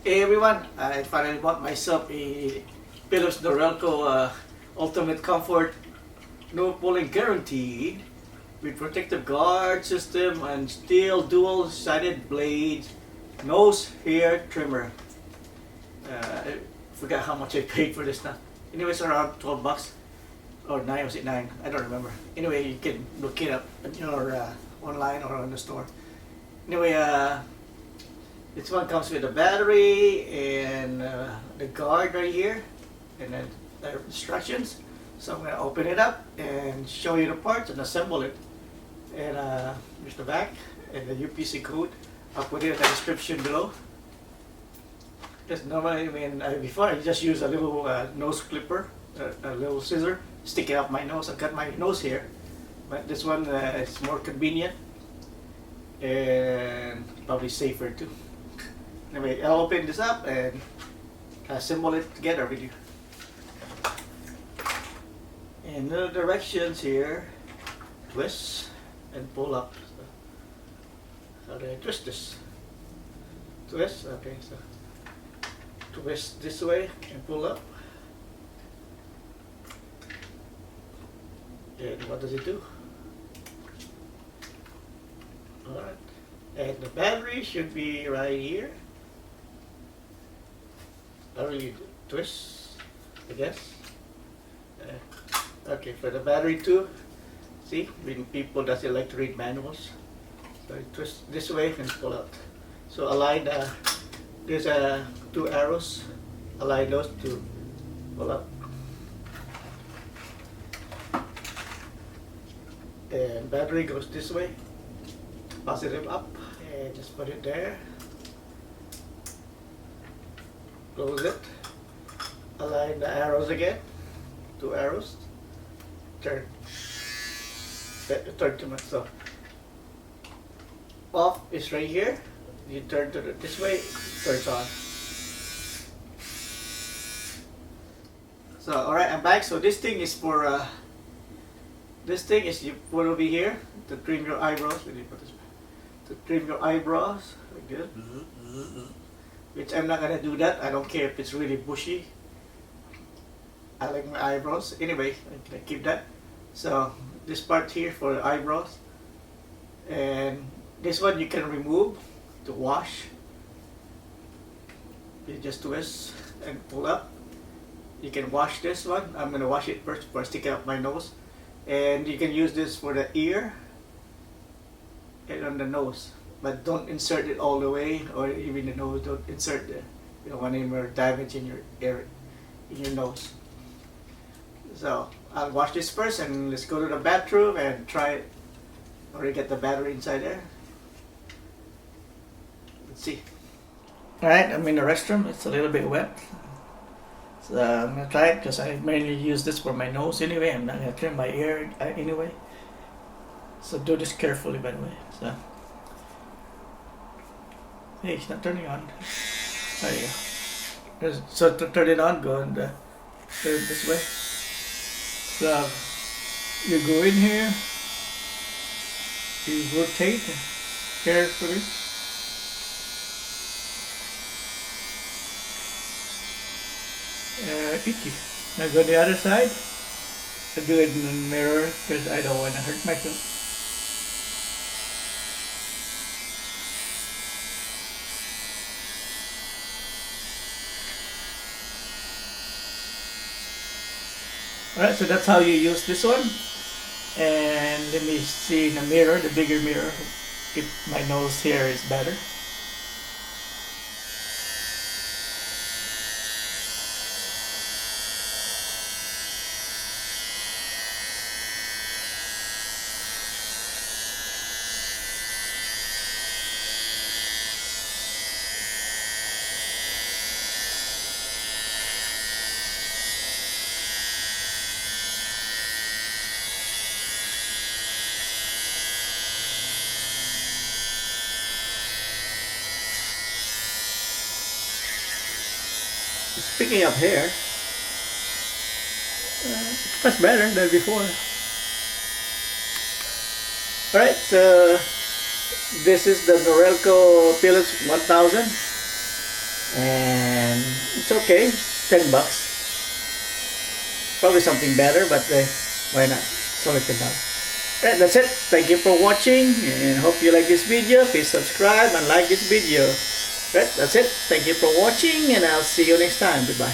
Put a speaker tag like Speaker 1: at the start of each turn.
Speaker 1: Hey everyone, I finally bought myself a Philips Norelco Ultimate Comfort No Pulling Guarantee with protective guard system and steel dual-sided blade nose hair trimmer. I forgot how much I paid for this now. Anyway, it's around 12 bucks or 9, was it 9? I don't remember. Anyway, you can look it up on your online or on the store. Anyway, this one comes with a battery and the guard right here, and then the instructions. So I'm going to open it up and show you the parts and assemble it. And here's the back and the UPC code. I'll put it in the description below. Just normally, before I just use a little nose clipper, a little scissor, stick it up my nose and cut my nose here. But this one is more convenient and probably safer too. Anyway, I'll open this up and assemble it together with you. And the directions here, twist and pull up. So how do I twist this? Twist, okay, so twist this way and pull up. And what does it do? Alright, and the battery should be right here. I really twist, I guess. Okay, for the battery too, see, when people doesn't like to read manuals, so I twist this way and pull out. So align, there's 2 arrows, align those to pull up. And battery goes this way, positive up, and just put it there. Close it, align the arrows again, 2 arrows, turn to my, so off is right here, you turn to this way, turns on. So alright, I'm back. So this thing is for, this thing is you put over here to trim your eyebrows, let me put this back, to trim your eyebrows, like this. Which I'm not gonna do that. I don't care if it's really bushy. I like my eyebrows. Anyway, I'm gonna keep that. So this part here for eyebrows, and this one you can remove to wash. You just twist and pull up. You can wash this one. I'm gonna wash it first before I stick it up my nose. And you can use this for the ear and on the nose. But don't insert it all the way, or even the nose. Don't insert the, you don't want any more damage in your ear, in your nose. So I'll wash this first, and let's go to the bathroom and try it. Already get the battery inside there. Let's see. All right, I'm in the restroom. It's a little bit wet, so I'm gonna try it because I mainly use this for my nose anyway. I'm not gonna trim my ear anyway. So do this carefully, by the way. So. Hey, it's not turning on. There you go. So to turn it on, go and turn it this way. So you go in here, you rotate carefully. Itchy. Now go to the other side. I do it in the mirror because I don't want to hurt myself. Alright, so that's how you use this one. And let me see in the mirror, the bigger mirror, if my nose here is better. Speaking of hair, it's much better than before. Alright, so this is the Norelco Philips 1000. and it's okay, $10. Probably something better, but why not? It's only $10. Right, that's it. Thank you for watching, and hope you like this video. Please subscribe and like this video. Right, that's it. Thank you for watching, and I'll see you next time. Goodbye.